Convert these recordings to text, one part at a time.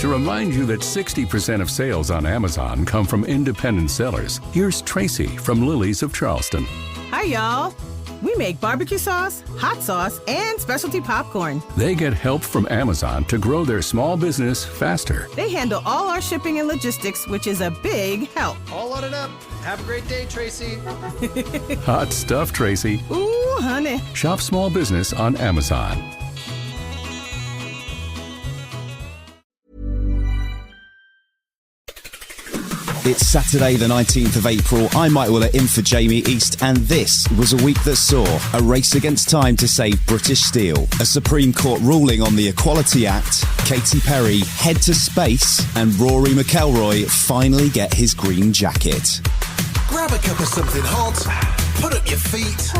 To remind you that 60% of sales on Amazon come from independent sellers, here's Tracy from Lily's of Charleston. Hi, y'all. We make barbecue sauce, hot sauce, and specialty popcorn. They get help from Amazon to grow their small business faster. They handle all our shipping and logistics, which is a big help. All loaded up. Have a great day, Tracy. Hot stuff, Tracy. Ooh, honey. Shop small business on Amazon. It's Saturday the 19th of April. I'm Mike Willer in for Jamie East, and this was a week that saw a race against time to save British Steel, a Supreme Court ruling on the Equality Act, Katy Perry head to space, and Rory McIlroy finally get his green jacket. Grab a cup of something hot, put up your feet,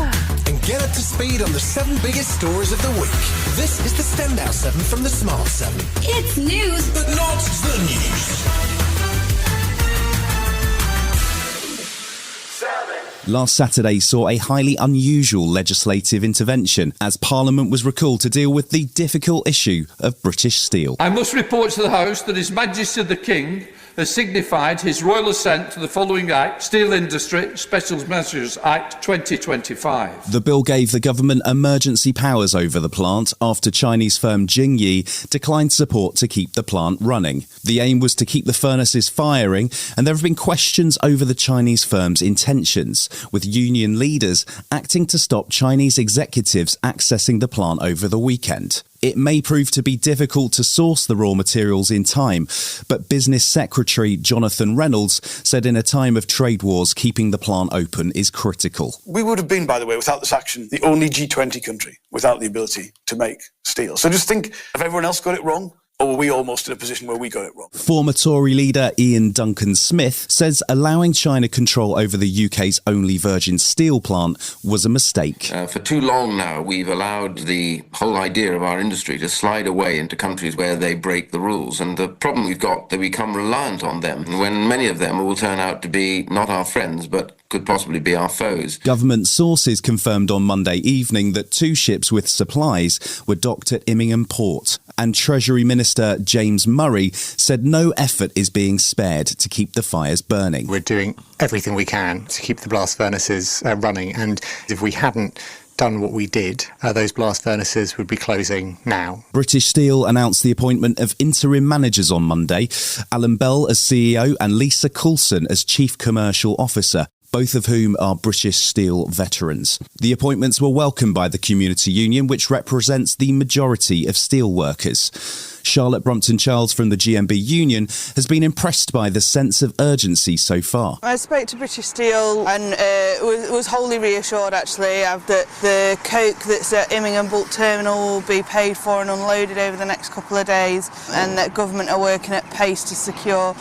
and get up to speed on the 7 biggest stories of the week. This is the Standout 7 from the Smart 7. It's news, but not the news. Last Saturday saw a highly unusual legislative intervention as Parliament was recalled to deal with the difficult issue of British Steel. I must report to the House that His Majesty the King has signified his royal assent to the following Act, Steel Industry Special Measures Act 2025. The bill gave the government emergency powers over the plant after Chinese firm Jingyi declined support to keep the plant running. The aim was to keep the furnaces firing, and there have been questions over the Chinese firm's intentions, with union leaders acting to stop Chinese executives accessing the plant over the weekend. It may prove to be difficult to source the raw materials in time, but Business Secretary Jonathan Reynolds said in a time of trade wars, keeping the plant open is critical. We would have been, by the way, without this action, the only G20 country without the ability to make steel. So just think, if everyone else got it wrong, or were we almost in a position where we got it wrong? Former Tory leader Ian Duncan-Smith says allowing China control over the UK's only virgin steel plant was a mistake. For too long now, we've allowed the whole idea of our industry to slide away into countries where they break the rules. And the problem we've got, they become reliant on them, when many of them will turn out to be not our friends, but could possibly be our foes. Government sources confirmed on Monday evening that 2 ships with supplies were docked at Immingham Port. And Treasury Minister James Murray said no effort is being spared to keep the fires burning. We're doing everything we can to keep the blast furnaces running, and if we hadn't done what we did, those blast furnaces would be closing now. British Steel announced the appointment of interim managers on Monday, Alan Bell as CEO and Lisa Coulson as Chief Commercial Officer, both of whom are British Steel veterans. The appointments were welcomed by the community union, which represents the majority of steel workers. Charlotte Brompton-Charles from the GMB union has been impressed by the sense of urgency so far. I spoke to British Steel and was wholly reassured actually that the coke that's at Immingham Bulk Terminal will be paid for and unloaded over the next couple of days, and that government are working at pace to secure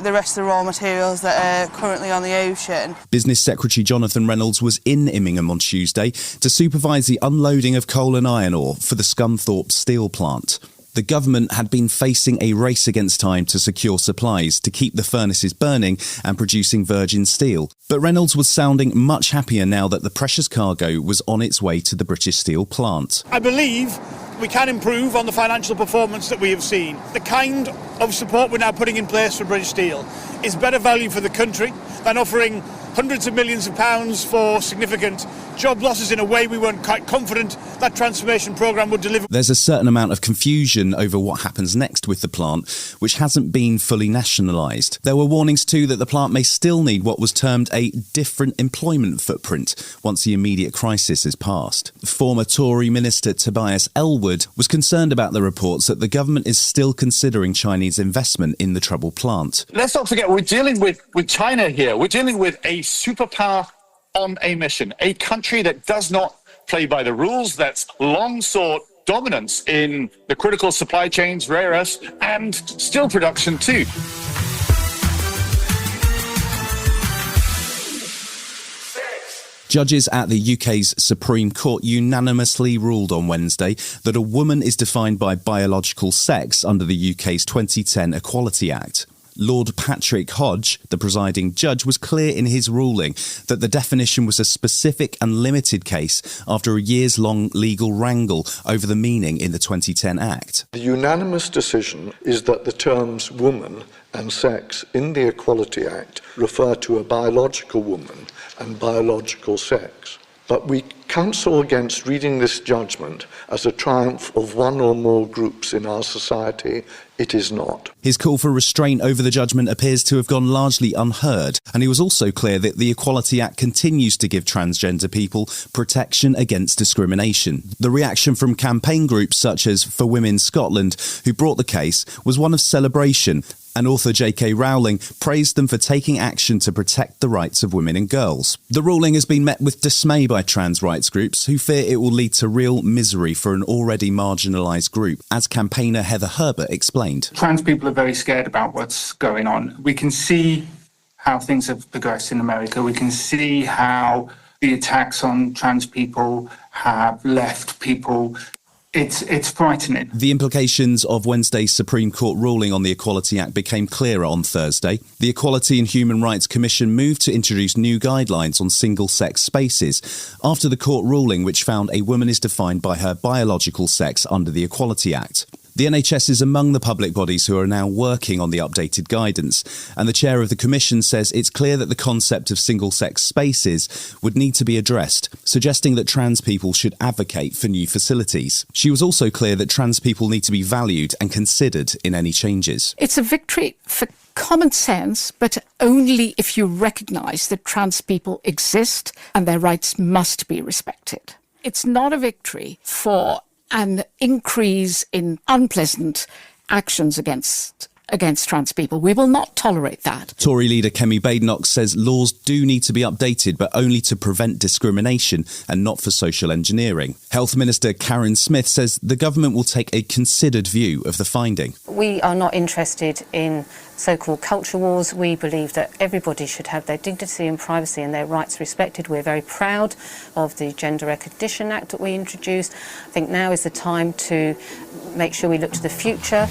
the rest of the raw materials that are currently on the ocean. Business Secretary Jonathan Reynolds was in Immingham on Tuesday to supervise the unloading of coal and iron ore for the Scunthorpe steel plant. The government had been facing a race against time to secure supplies to keep the furnaces burning and producing virgin steel. But Reynolds was sounding much happier now that the precious cargo was on its way to the British Steel plant. I believe we can improve on the financial performance that we have seen. The kind of support we're now putting in place for British Steel is better value for the country than offering hundreds of millions of pounds for significant job losses in a way we weren't quite confident that transformation programme would deliver. There's a certain amount of confusion over what happens next with the plant, which hasn't been fully nationalised. There were warnings too that the plant may still need what was termed a different employment footprint once the immediate crisis is passed. Former Tory Minister Tobias Ellwood was concerned about the reports that the government is still considering Chinese investment in the troubled plant. Let's not forget, we're dealing with China here. We're dealing with a superpower on a mission, a country that does not play by the rules, that's long sought dominance in the critical supply chains, rare earths, and steel production too. Judges at the UK's Supreme Court unanimously ruled on Wednesday that a woman is defined by biological sex under the UK's 2010 Equality Act. Lord Patrick Hodge, the presiding judge, was clear in his ruling that the definition was a specific and limited case after a years-long legal wrangle over the meaning in the 2010 Act. The unanimous decision is that the terms woman and sex in the Equality Act refer to a biological woman and biological sex. But we counsel against reading this judgment as a triumph of one or more groups in our society. It is not. His call for restraint over the judgment appears to have gone largely unheard, and he was also clear that the Equality Act continues to give transgender people protection against discrimination. The reaction from campaign groups such as For Women Scotland, who brought the case, was one of celebration, and author J.K. Rowling praised them for taking action to protect the rights of women and girls. The ruling has been met with dismay by trans rights groups who fear it will lead to real misery for an already marginalised group, as campaigner Heather Herbert explained. Trans people are very scared about what's going on. We can see how things have progressed in America. We can see how the attacks on trans people have left people. It's frightening. The implications of Wednesday's Supreme Court ruling on the Equality Act became clearer on Thursday. The Equality and Human Rights Commission moved to introduce new guidelines on single-sex spaces after the court ruling, which found a woman is defined by her biological sex under the Equality Act. The NHS is among the public bodies who are now working on the updated guidance, and the chair of the commission says it's clear that the concept of single-sex spaces would need to be addressed, suggesting that trans people should advocate for new facilities. She was also clear that trans people need to be valued and considered in any changes. It's a victory for common sense, but only if you recognise that trans people exist and their rights must be respected. It's not a victory for an increase in unpleasant actions against trans people. We will not tolerate that. Tory leader Kemi Badenoch says laws do need to be updated, but only to prevent discrimination and not for social engineering. Health Minister Karen Smith says the government will take a considered view of the finding. We are not interested in so-called culture wars. We believe that everybody should have their dignity and privacy and their rights respected. We're very proud of the Gender Recognition Act that we introduced. I think now is the time to make sure we look to the future.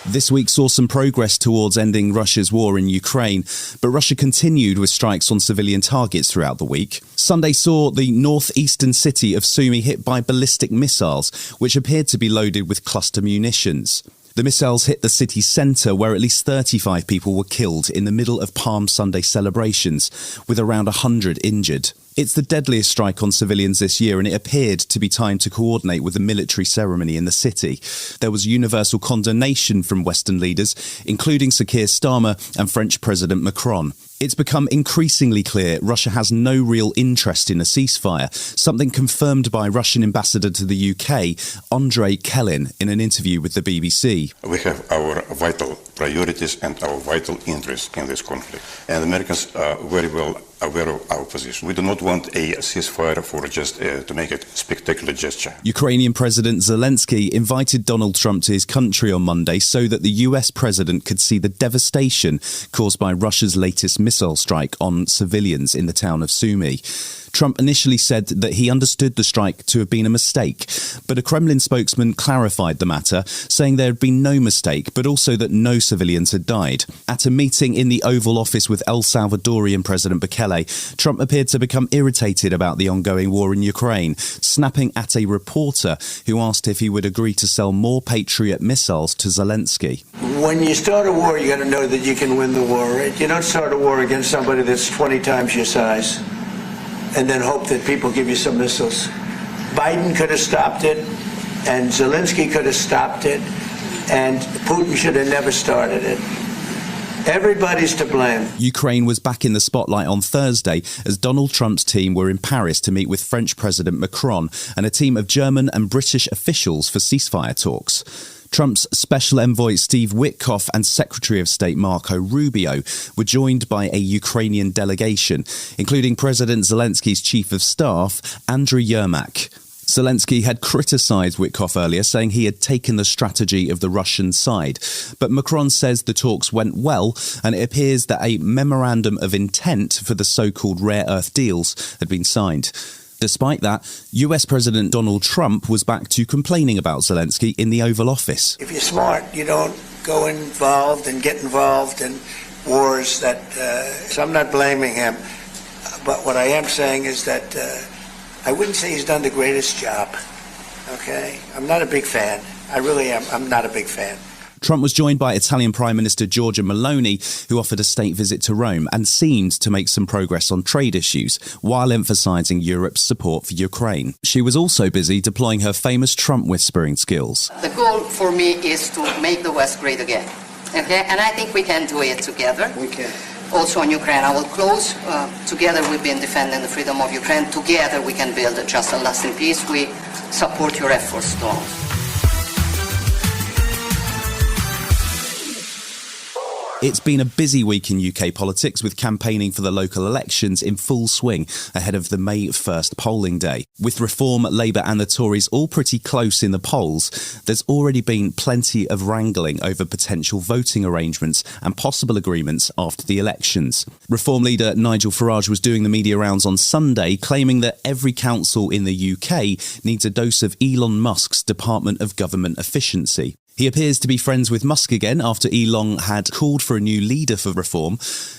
This week saw some progress towards ending Russia's war in Ukraine, but Russia continued with strikes on civilian targets throughout the week. Sunday saw the northeastern city of Sumy hit by ballistic missiles, which appeared to be loaded with cluster munitions. The missiles hit the city centre, where at least 35 people were killed in the middle of Palm Sunday celebrations, with around 100 injured. It's the deadliest strike on civilians this year, and it appeared to be time to coordinate with the military ceremony in the city. There was universal condemnation from Western leaders, including Sir Keir Starmer and French President Macron. It's become increasingly clear Russia has no real interest in a ceasefire, something confirmed by Russian ambassador to the UK, Andrei Kelin, in an interview with the BBC. We have our vital priorities and our vital interests in this conflict. And the Americans are very well aware of our position. We do not want a ceasefire for just to make a spectacular gesture. Ukrainian President Zelensky invited Donald Trump to his country on Monday so that the US president could see the devastation caused by Russia's latest missile strike on civilians in the town of Sumy. Trump initially said that he understood the strike to have been a mistake, but a Kremlin spokesman clarified the matter, saying there had been no mistake, but also that no civilians had died. At a meeting in the Oval Office with El Salvadorian President Bukele, Trump appeared to become irritated about the ongoing war in Ukraine, snapping at a reporter who asked if he would agree to sell more Patriot missiles to Zelensky. When you start a war, you got to know that you can win the war, right? You don't start a war against somebody that's 20 times your size and then hope that people give you some missiles. Biden could have stopped it, and Zelensky could have stopped it, and Putin should have never started it. Everybody's to blame. Ukraine was back in the spotlight on Thursday as Donald Trump's team were in Paris to meet with French President Macron and a team of German and British officials for ceasefire talks. Trump's special envoy Steve Witkoff and Secretary of State Marco Rubio were joined by a Ukrainian delegation, including President Zelensky's chief of staff, Andriy Yermak. Zelensky had criticised Witkoff earlier, saying he had taken the strategy of the Russian side. But Macron says the talks went well, and it appears that a memorandum of intent for the so-called rare earth deals had been signed. Despite that, US President Donald Trump was back to complaining about Zelensky in the Oval Office. If you're smart, you don't go involved and get involved in wars that... so I'm not blaming him. But what I am saying is that I wouldn't say he's done the greatest job. Okay? I'm not a big fan. I really am. I'm not a big fan. Trump was joined by Italian Prime Minister Giorgia Meloni, who offered a state visit to Rome and seemed to make some progress on trade issues, while emphasising Europe's support for Ukraine. She was also busy deploying her famous Trump whispering skills. The goal for me is to make the West great again. Okay? And I think we can do it together. We can. Also on Ukraine, I will close. Together we've been defending the freedom of Ukraine. Together we can build a just and lasting peace. We support your efforts, Donald. It's been a busy week in UK politics, with campaigning for the local elections in full swing ahead of the May 1st polling day. With Reform, Labour and the Tories all pretty close in the polls, there's already been plenty of wrangling over potential voting arrangements and possible agreements after the elections. Reform leader Nigel Farage was doing the media rounds on Sunday, claiming that every council in the UK needs a dose of Elon Musk's Department of Government Efficiency. He appears to be friends with Musk again after Elon had called for a new leader for Reform,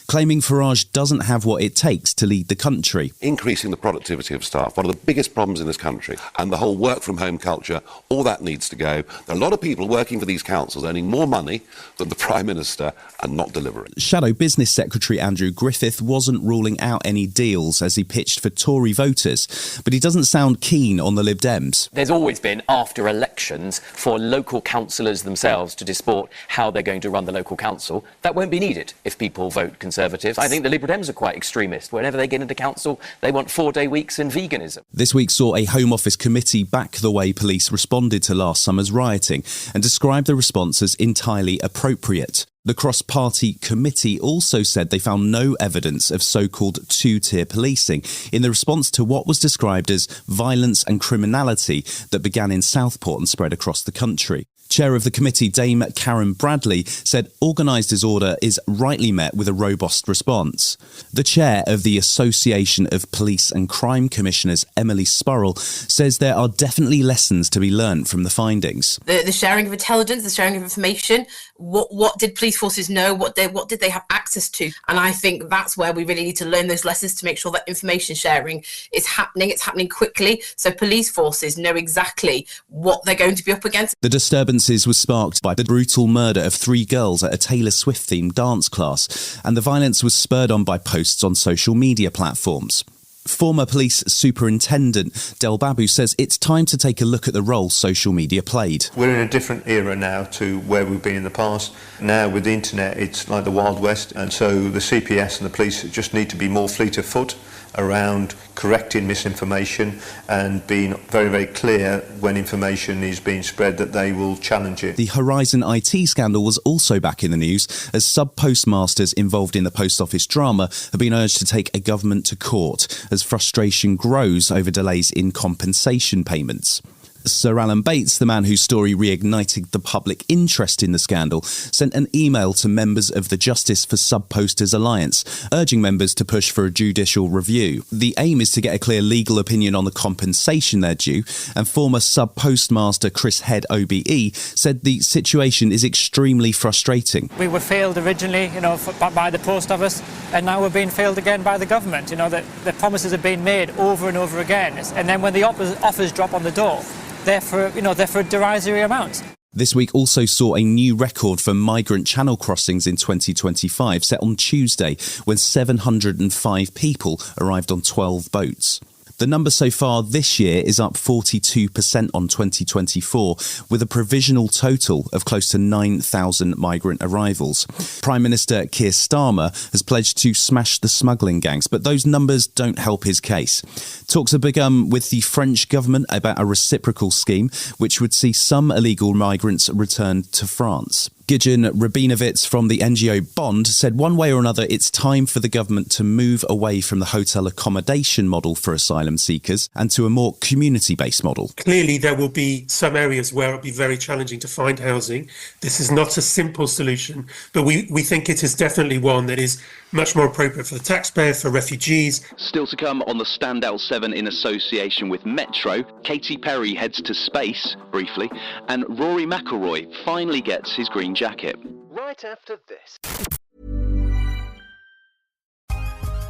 claiming Farage doesn't have what it takes to lead the country. Increasing the productivity of staff, one of the biggest problems in this country, and the whole work-from-home culture, all that needs to go. There are a lot of people working for these councils earning more money than the Prime Minister and not delivering. Shadow Business Secretary Andrew Griffith wasn't ruling out any deals as he pitched for Tory voters, but he doesn't sound keen on the Lib Dems. There's always been, after elections, for local councillors themselves to disport how they're going to run the local council. That won't be needed if people vote Conservative. I think the Liberal Dems are quite extremist. Whenever they get into council, they want 4-day weeks and veganism. This week saw a Home Office committee back the way police responded to last summer's rioting and described the response as entirely appropriate. The cross-party committee also said they found no evidence of so-called two-tier policing in the response to what was described as violence and criminality that began in Southport and spread across the country. Chair of the committee, Dame Karen Bradley, said organised disorder is rightly met with a robust response. The chair of the Association of Police and Crime Commissioners, Emily Spurrell, says there are definitely lessons to be learnt from the findings. The sharing of intelligence, the sharing of information, what did police forces know, what did they have access to? And I think that's where we really need to learn those lessons to make sure that information sharing is happening. It's happening quickly, so police forces know exactly what they're going to be up against. The disturbances was sparked by the brutal murder of 3 girls at a Taylor Swift-themed dance class, and the violence was spurred on by posts on social media platforms. Former police superintendent Del Babu says it's time to take a look at the role social media played. We're in a different era now to where we've been in the past. Now with the internet, it's like the Wild West, and so the CPS and the police just need to be more fleet of foot around correcting misinformation and being very, very clear when information is being spread that they will challenge it. The Horizon IT scandal was also back in the news as sub-postmasters involved in the post office drama have been urged to take a government to court as frustration grows over delays in compensation payments. Sir Alan Bates, the man whose story reignited the public interest in the scandal, sent an email to members of the Justice for Sub-Posters Alliance, urging members to push for a judicial review. The aim is to get a clear legal opinion on the compensation they're due, and former sub-postmaster Chris Head OBE said the situation is extremely frustrating. We were failed originally, by the post office, and now we're being failed again by the government. That the promises have been made over and over again, and then when the offers drop on the door, they're for derisory amounts. This week also saw a new record for migrant channel crossings in 2025, set on Tuesday, when 705 people arrived on 12 boats. The number so far this year is up 42% on 2024, with a provisional total of close to 9,000 migrant arrivals. Prime Minister Keir Starmer has pledged to smash the smuggling gangs, but those numbers don't help his case. Talks have begun with the French government about a reciprocal scheme, which would see some illegal migrants returned to France. Gideon Rabinovitz from the NGO Bond said one way or another it's time for the government to move away from the hotel accommodation model for asylum seekers and to a more community-based model. Clearly there will be some areas where it'll be very challenging to find housing. This is not a simple solution, but we think it is definitely one that is much more appropriate for the taxpayer, for refugees. Still to come on the Standout 7 in association with Metro, Katy Perry heads to space, briefly, and Rory McIlroy finally gets his green jacket. Right after this.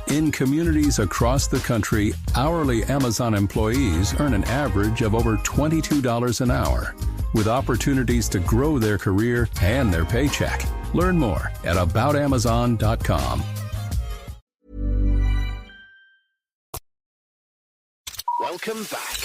In communities across the country, hourly Amazon employees earn an average of over $22 an hour, with opportunities to grow their career and their paycheck. Learn more at aboutamazon.com. Welcome back.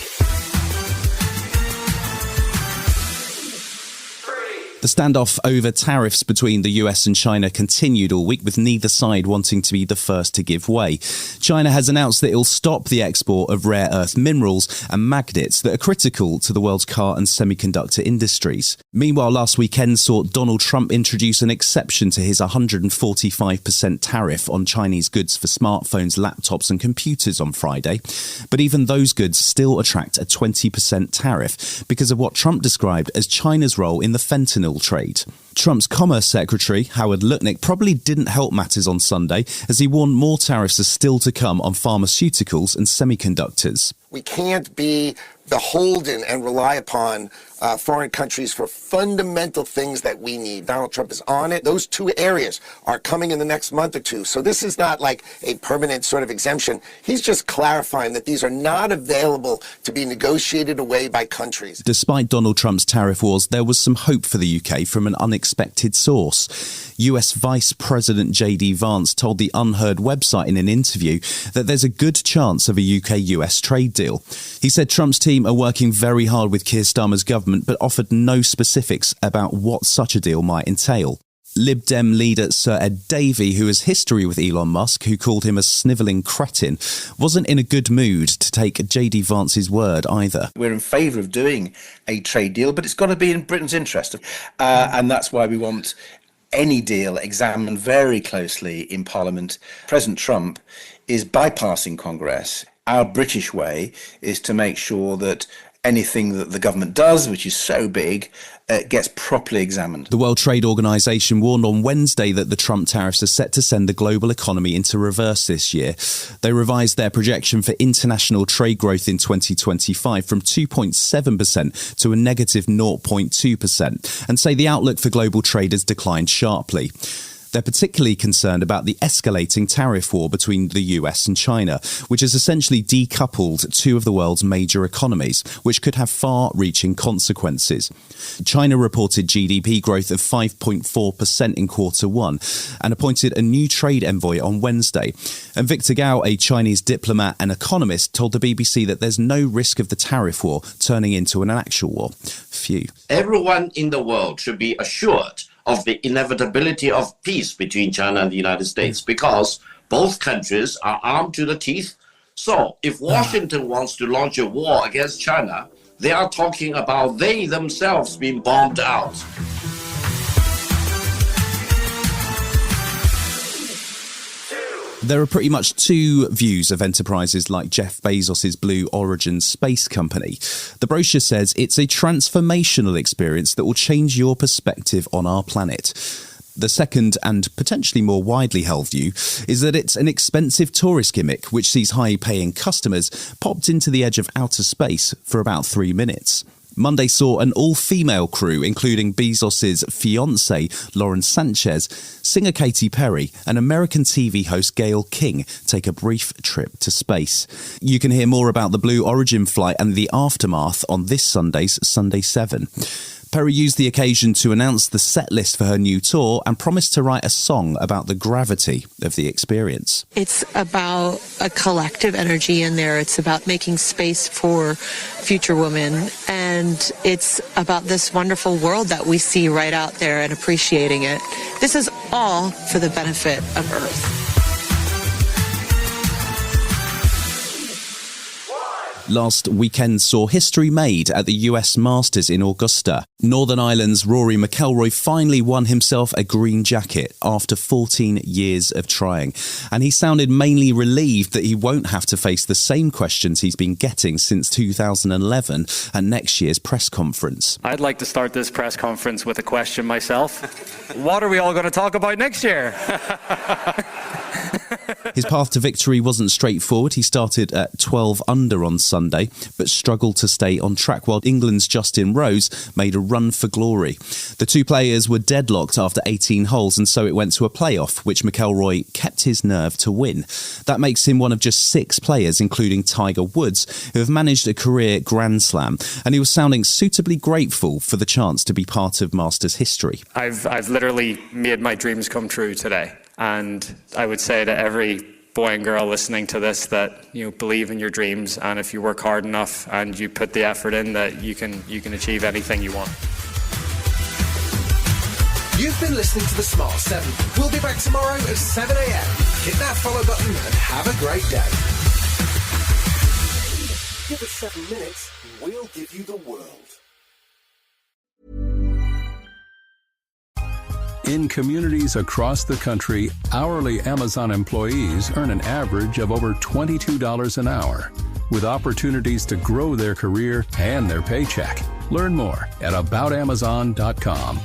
The standoff over tariffs between the US and China continued all week, with neither side wanting to be the first to give way. China has announced that it will stop the export of rare earth minerals and magnets that are critical to the world's car and semiconductor industries. Meanwhile, last weekend saw Donald Trump introduce an exception to his 145% tariff on Chinese goods for smartphones, laptops and computers on Friday. But even those goods still attract a 20% tariff because of what Trump described as China's role in the fentanyl trade. Trump's Commerce Secretary, Howard Lutnick, probably didn't help matters on Sunday, as he warned more tariffs are still to come on pharmaceuticals and semiconductors. We can't be beholden and rely upon foreign countries for fundamental things that we need. Donald Trump is on it. Those two areas are coming in the next month or two. So this is not like a permanent sort of exemption. He's just clarifying that these are not available to be negotiated away by countries. Despite Donald Trump's tariff wars, there was some hope for the UK from an unexpected source. US Vice President JD Vance told the Unheard website in an interview that there's a good chance of a UK-US trade deal. He said Trump's team are working very hard with Keir Starmer's government, but offered no specifics about what such a deal might entail. Lib Dem leader Sir Ed Davey, who has history with Elon Musk, who called him a snivelling cretin, wasn't in a good mood to take JD Vance's word either. We're in favour of doing a trade deal, but it's got to be in Britain's interest. And that's why we want any deal examined very closely in Parliament. President Trump is bypassing Congress. Our British way is to make sure that anything that the government does, which is so big, gets properly examined. The World Trade Organization warned on Wednesday that the Trump tariffs are set to send the global economy into reverse this year. They revised their projection for international trade growth in 2025 from 2.7% to a negative 0.2% and say the outlook for global trade has declined sharply. They're particularly concerned about the escalating tariff war between the US and China, which has essentially decoupled two of the world's major economies, which could have far-reaching consequences. China reported GDP growth of 5.4% in quarter one and appointed a new trade envoy on Wednesday. And Victor Gao, a Chinese diplomat and economist, told the BBC that there's no risk of the tariff war turning into an actual war. Phew. Everyone in the world should be assured of the inevitability of peace between China and the United States, because both countries are armed to the teeth. So if Washington wants to launch a war against China, they are talking about they themselves being bombed out. There are pretty much two views of enterprises like Jeff Bezos' Blue Origin space company. The brochure says it's a transformational experience that will change your perspective on our planet. The second, and potentially more widely held view, is that it's an expensive tourist gimmick which sees high-paying customers popped into the edge of outer space for about 3 minutes. Monday saw an all-female crew, including Bezos' fiancée, Lauren Sanchez, singer Katy Perry, and American TV host Gayle King take a brief trip to space. You can hear more about the Blue Origin flight and the aftermath on this Sunday's Sunday 7. Perry used the occasion to announce the set list for her new tour and promised to write a song about the gravity of the experience. It's about a collective energy in there. It's about making space for future women. And it's about this wonderful world that we see right out there and appreciating it. This is all for the benefit of Earth. Last weekend saw history made at the US Masters in Augusta. Northern Ireland's Rory McIlroy finally won himself a green jacket after 14 years of trying. And he sounded mainly relieved that he won't have to face the same questions he's been getting since 2011 at next year's press conference. I'd like to start this press conference with a question myself. What are we all going to talk about next year? His path to victory wasn't straightforward. He started at 12 under on Sunday, but struggled to stay on track, while England's Justin Rose made a run for glory. The two players were deadlocked after 18 holes, and so it went to a playoff, which McIlroy kept his nerve to win. That makes him one of just 6 players, including Tiger Woods, who have managed a career Grand Slam, and he was sounding suitably grateful for the chance to be part of Masters history. I've literally made my dreams come true today, and I would say to every boy and girl listening to this that, you know, believe in your dreams, and if you work hard enough and you put the effort in, that you can achieve anything you want. You've been listening to The Smart 7. We'll be back tomorrow at 7 a.m. Hit that follow button and have a great day. Give us 7 minutes, we'll give you the world. In communities across the country, hourly Amazon employees earn an average of over $22 an hour, with opportunities to grow their career and their paycheck. Learn more at aboutamazon.com.